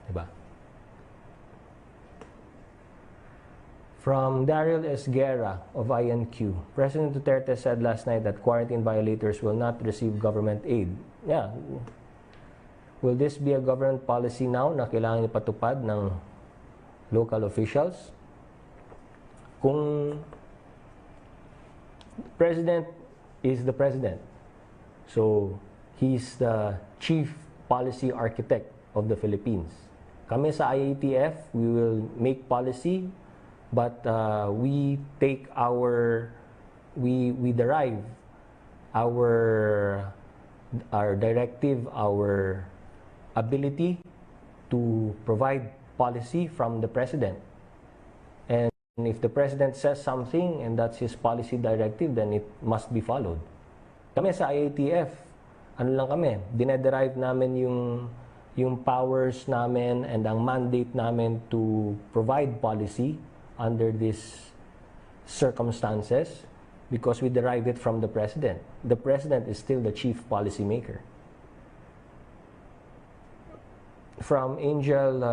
Diba? From Daryl S. Guerra of INQ, President Duterte said last night that quarantine violators will not receive government aid. Yeah. Will this be a government policy now na kailangan ipatupad ng local officials? Kung President is the President, so he's the chief policy architect of the Philippines. Kami sa IATF, we will make policy, but we take we derive our directive, our ability to provide policy from the President. And if the President says something and that's his policy directive, then it must be followed. Kami sa IATF, ano lang kami, dinederive namin yung powers namin and ang mandate namin to provide policy under these circumstances because we derive it from the President. The President is still the chief policy maker. From Angel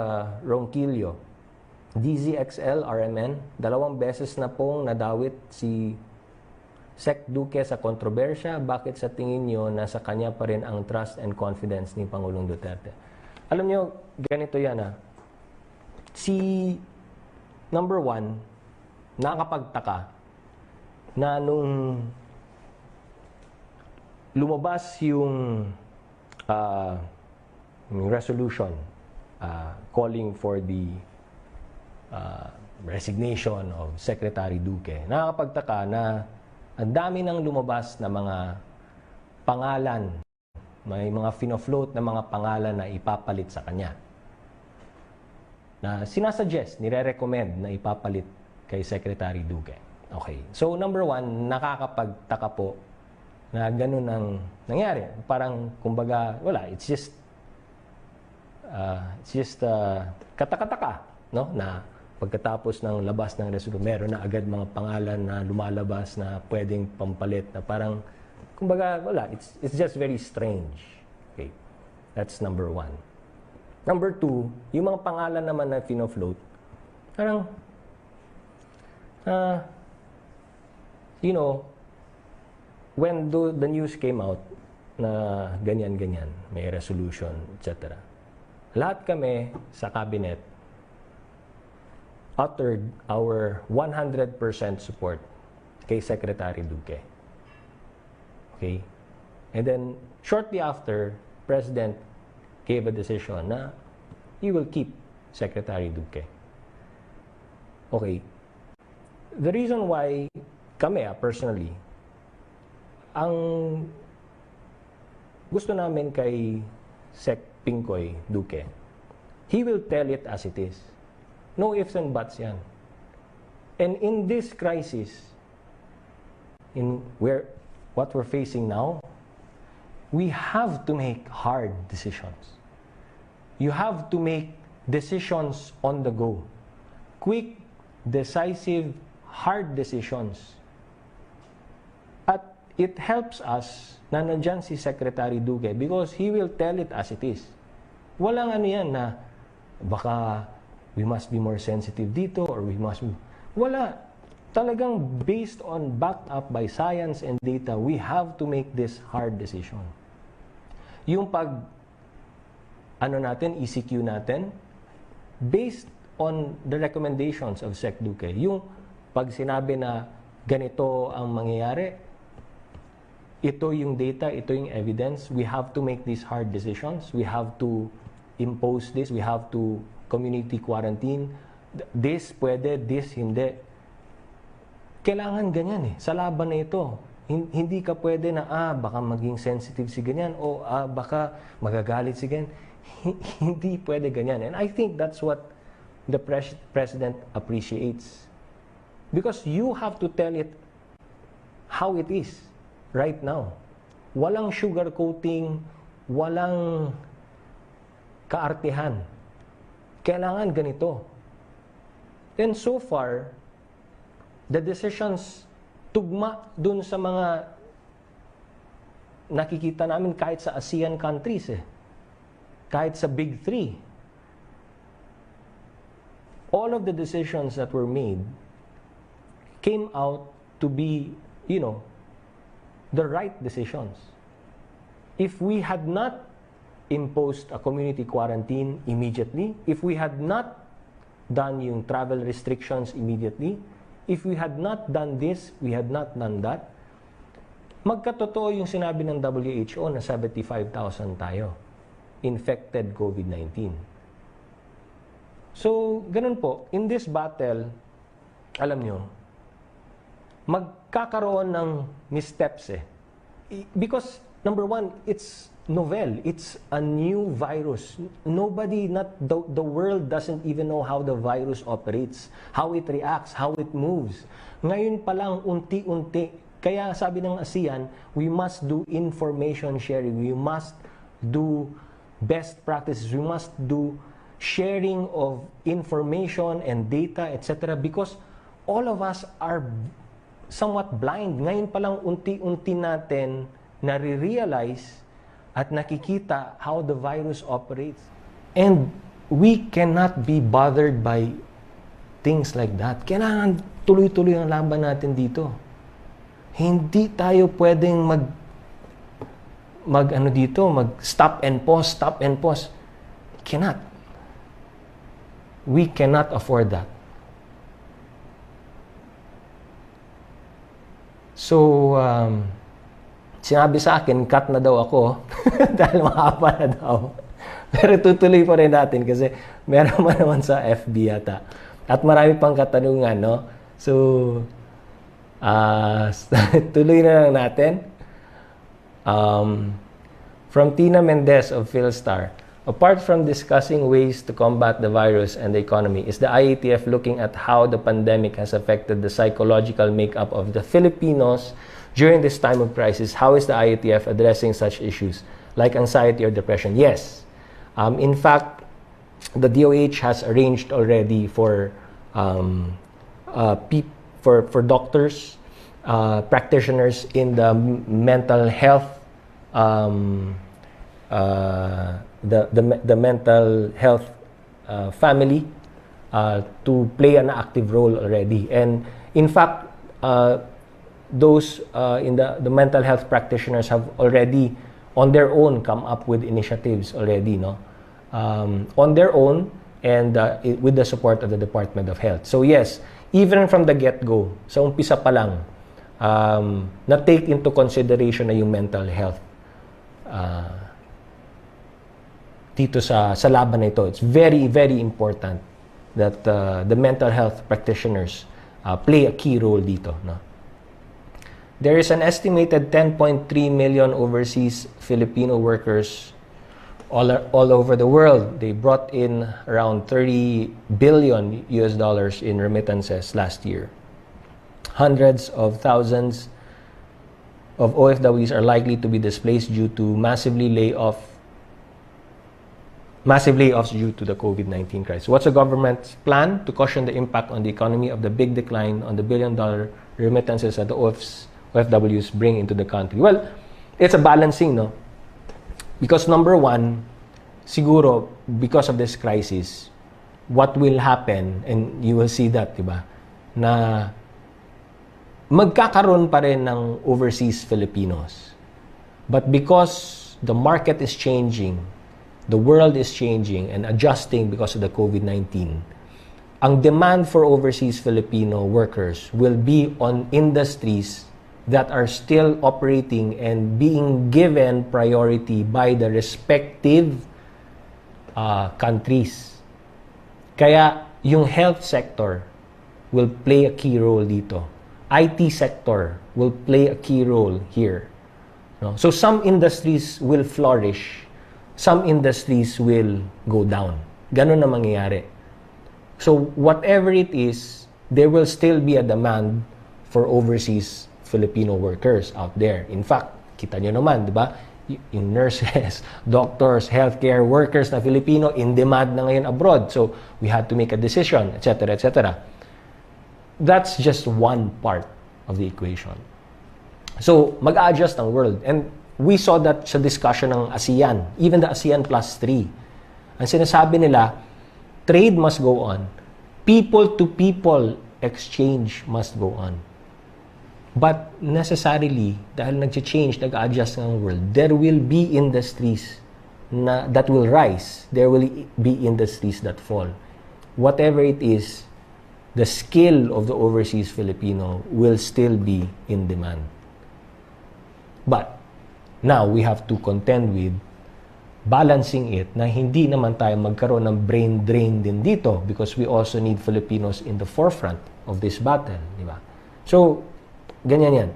Ronquillo, DZXL RMN, 2 beses na pong nadawit si Sec Duque sa kontrobersya. Bakit sa tingin nyo nasa kanya pa rin ang trust and confidence ni Pangulong Duterte? Alam nyo, ganito yan Si number 1, nakakapagtaka na nung lumabas yung resolution calling for the resignation of Secretary Duque, nakakapagtaka na ang dami nang lumabas na mga pangalan, may mga fino-float na mga pangalan na ipapalit sa kanya. Na sinasuggest, nire-recommend na ipapalit kay Secretary Duque. Okay. So number 1, nakakapagtaka po na ganun ang nangyari. Parang kumbaga, wala, it's just katakataka, no? Na pagkatapos ng labas ng resolution, meron na agad mga pangalan na lumalabas na pwedeng pampalit na parang, kumbaga, wala. It's just very strange. Okay. That's number 1. Number 2, yung mga pangalan naman na fino-float, parang, when the news came out na ganyan-ganyan, may resolution, etc. Lahat kami sa cabinet uttered our 100% support kay Secretary Duque. Okay? And then, shortly after, President gave a decision na he will keep Secretary Duque. Okay. The reason why kami, personally, ang gusto namin kay Sec Pingkoy Duque, he will tell it as it is. No ifs and buts yan. And in this crisis, what we're facing now, we have to make hard decisions. You have to make decisions on the go. Quick, decisive, hard decisions. At it helps us na nandyan si Secretary Duque because he will tell it as it is. Walang ano yan na baka we must be more sensitive dito or we must be... Wala. Talagang based on backed up by science and data, we have to make this hard decision. Yung ECQ natin, based on the recommendations of Sec Duque, yung pag sinabi na ganito ang mangyayari, ito yung data, ito yung evidence, we have to make these hard decisions, we have to impose this, we have to community quarantine, this pwede, this hindi. Kailangan ganyan Sa laban na ito, Hindi ka pwede na, baka maging sensitive si ganyan o baka magagalit si ganyan. Hindi pwede ganyan. And I think that's what the President appreciates. Because you have to tell it how it is right now. Walang sugarcoating, walang kaartehan. Kailangan ganito. And so far, the decisions tugma dun sa mga nakikita namin kahit sa ASEAN countries kahit sa Big Three. All of the decisions that were made came out to be, the right decisions. If we had not imposed a community quarantine immediately, if we had not done yung travel restrictions immediately, if we had not done this, we had not done that, magkatotoo yung sinabi ng WHO na 75,000 tayo infected COVID-19. So, ganun po. In this battle, alam nyo, magkakaroon ng missteps Because, number one, it's novel. It's a new virus. The world doesn't even know how the virus operates, how it reacts, how it moves. Ngayon pa lang, unti-unti. Kaya sabi ng ASEAN, we must do information sharing. We must do best practices. We must do sharing of information and data, etc. Because all of us are somewhat blind. Ngayon pa lang, unti-unti natin nare-realize at nakikita how the virus operates. And we cannot be bothered by things like that. Kailangan tuloy-tuloy ang laban natin dito. Hindi tayo pwedeng mag stop and pause. Cannot. We cannot afford that. So, sinabi sa akin, cut na daw ako dahil mahaba na daw. Pero tutuloy pa rin natin kasi meron man naman sa FB yata. At marami pang katanungan, no? So, tuloy na lang natin. From Tina Mendez of Philstar, apart from discussing ways to combat the virus and the economy, is the IATF looking at how the pandemic has affected the psychological makeup of the Filipinos during this time of crisis? How is the IATF addressing such issues like anxiety or depression? Yes. In fact, the DOH has arranged already for doctors, practitioners in the mental health, the mental health family to play an active role already. And in fact, those in the mental health practitioners have already on their own come up with initiatives already, no? On their own and with the support of the Department of Health. So yes, even from the get-go, sa umpisa pa lang, na-take into consideration na yung mental health dito sa laban na ito. It's very, very important that the mental health practitioners play a key role dito, no? There is an estimated 10.3 million overseas Filipino workers all over the world. They brought in around $30 billion in remittances last year. Hundreds of thousands of OFWs are likely to be displaced due to massive layoffs due to the COVID-19 crisis. What's the government's plan to cushion the impact on the economy of the big decline on the billion-dollar remittances that the OFWs bring into the country? Well, it's a balancing, no? Because number one, siguro, because of this crisis, what will happen, and you will see that, diba, na magkakaroon pa rin ng overseas Filipinos. But because the market is changing, the world is changing and adjusting because of the COVID-19, ang demand for overseas Filipino workers will be on industries that are still operating and being given priority by the respective countries. Kaya yung health sector will play a key role dito. IT sector will play a key role here. No? So some industries will flourish, some industries will go down. Ganun na mangyayari. So whatever it is, there will still be a demand for overseas Filipino workers out there. In fact, kita nyo naman, di ba? Yung nurses, doctors, healthcare workers na Filipino in demand na ngayon abroad. So we had to make a decision, etc., etc. That's just one part of the equation. So, mag-a-adjust ang world. And we saw that sa discussion ng ASEAN, even the ASEAN plus 3. Ang sinasabi nila, trade must go on. People-to-people exchange must go on. But necessarily, dahil nag-change, nag-a-adjust ang world, there will be industries that will rise. There will be industries that fall. Whatever it is, the skill of the overseas Filipino will still be in demand. But now we have to contend with balancing it na hindi naman tayo magkaroon ng brain drain din dito because we also need Filipinos in the forefront of this battle, di ba? So, ganyan yan.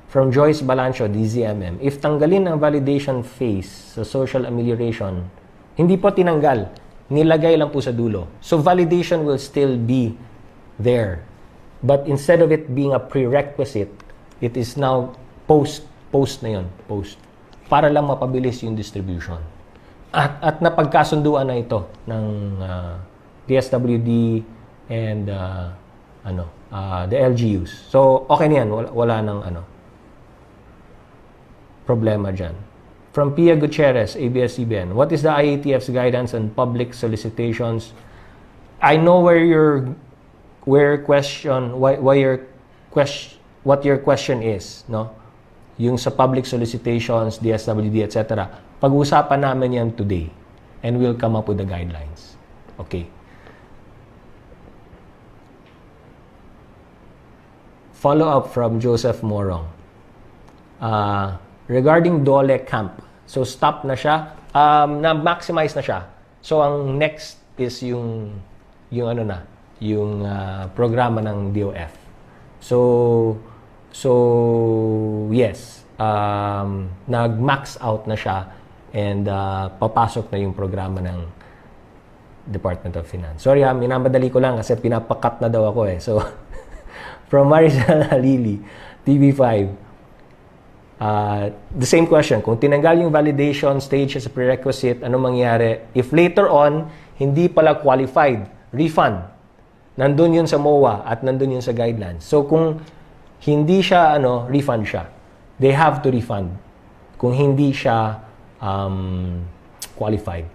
From Joyce Balancho, DZMM, if tanggalin ang validation phase sa social amelioration, hindi po tinanggal. Nilagay lang po sa dulo. So, validation will still be there. But instead of it being a prerequisite, it is now post na yun, post. Para lang mapabilis yung distribution. At napagkasunduan na ito ng DSWD and the LGUs. So, okay na yan. Wala nang problema dyan. From Pia Gutierrez, ABS-CBN, what is the IATF's guidance on public solicitations? I know what your question is, no? Yung sa public solicitations, DSWD, etc. Pag-usapan namin yan today and we'll come up with the guidelines. Okay. Follow-up from Joseph Morong. Regarding Dole Camp, so stop na siya, na-maximize na siya. So ang next is yung programa ng DOF. So yes, nag-max out na siya and papasok na yung programa ng Department of Finance. Sorry minamadali ko lang kasi pinapakat na daw ako eh. So from Maricel Halili, TV5, the same question, kung tinanggal yung validation stage as a prerequisite, ano mangyari? If later on, hindi pala qualified, refund. Nandun yun sa MOA at nandun yun sa guidelines. So kung hindi siya, refund siya. They have to refund kung hindi siya qualified.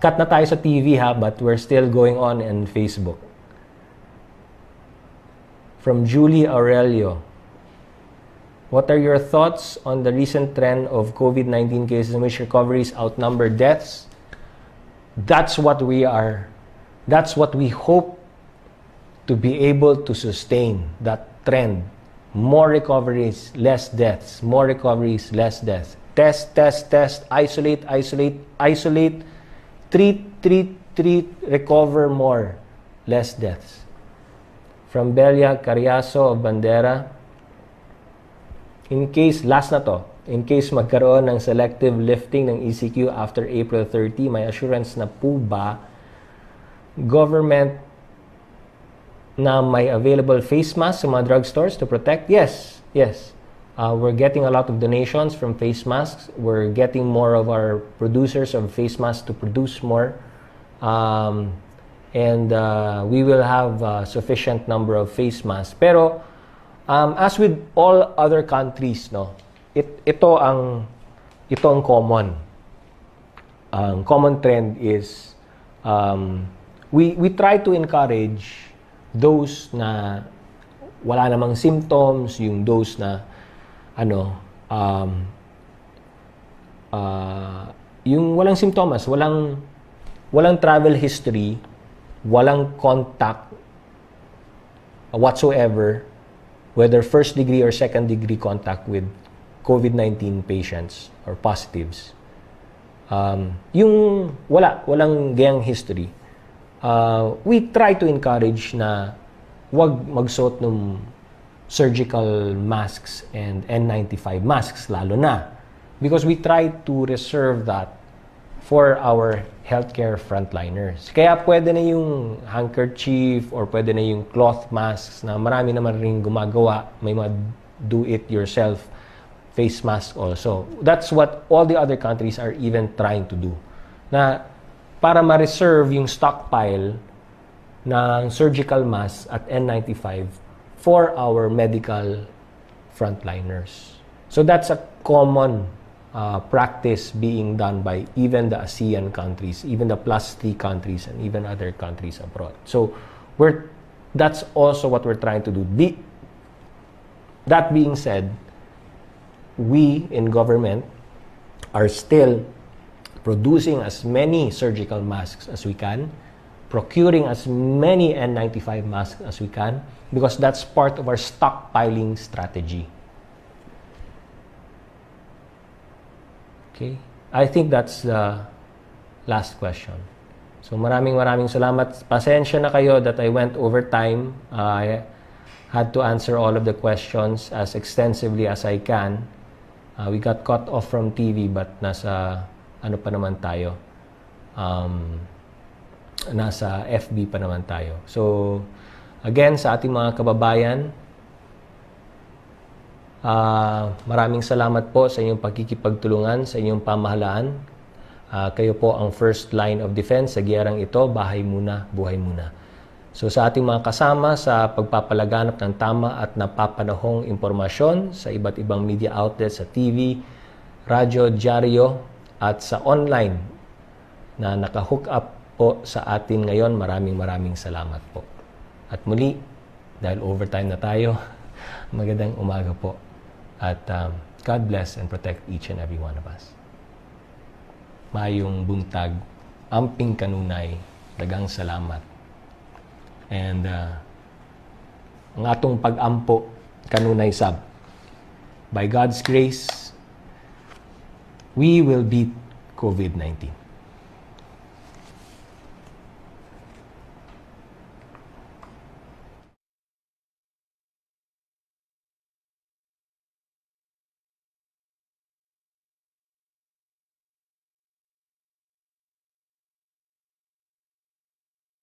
Cut na tayo sa TV but we're still going on in Facebook. From Julie Aurelio, what are your thoughts on the recent trend of COVID-19 cases in which recoveries outnumber deaths? That's what we hope to be able to sustain, that trend. More recoveries, less deaths. More recoveries, less deaths. Test, isolate, treat, recover more, less deaths. From Belia Cariaso of Bandera, in case magkaroon ng selective lifting ng ECQ after April 30, may assurance na po ba government na may available face masks sa mga drugstores to protect? Yes. We're getting a lot of donations from face masks. We're getting more of our producers of face masks to produce more. And we will have a sufficient number of face masks. Pero, as with all other countries, ito ang common. Ang common trend is we try to encourage those na wala namang symptoms, yung those na yung walang simptomas, walang travel history, walang contact whatsoever, whether first degree or second degree contact with COVID-19 patients or positives. Yung walang gayang history. we try to encourage na wag magsuot ng surgical masks and N95 masks lalo na. Because we try to reserve that for our healthcare frontliners. Kaya pwede na yung handkerchief or pwede na yung cloth masks na marami naman rin gumagawa. May mga do-it-yourself face mask also. That's what all the other countries are even trying to do. Na para ma-reserve yung stockpile ng surgical mask at N95 for our medical frontliners. So that's a common practice being done by even the ASEAN countries, even the +3 countries, and even other countries abroad. So that's also what we're trying to do. That being said, we in government are still producing as many surgical masks as we can, procuring as many N95 masks as we can, because that's part of our stockpiling strategy. Okay? I think that's the last question. So maraming salamat. Pasensya na kayo that I went over time. I had to answer all of the questions as extensively as I can. We got cut off from TV but nasa ano pa naman tayo. Nasa FB pa naman tayo. So again, sa ating mga kababayan, maraming salamat po sa inyong pagkikipagtulungan sa inyong pamahalaan. Kayo po ang first line of defense sa giyerang ito. Bahay muna, buhay muna. So sa ating mga kasama sa pagpapalaganap ng tama at napapanahong impormasyon sa iba't ibang media outlets sa TV, radyo, dyaryo at sa online na naka-hook up po sa atin ngayon, maraming salamat po. At muli, dahil overtime na tayo, magandang umaga po. At God bless and protect each and every one of us. Mayong buntag, amping kanunay, dagang salamat. And ang atong pag-ampo, kanunay sab. By God's grace, we will beat COVID-19.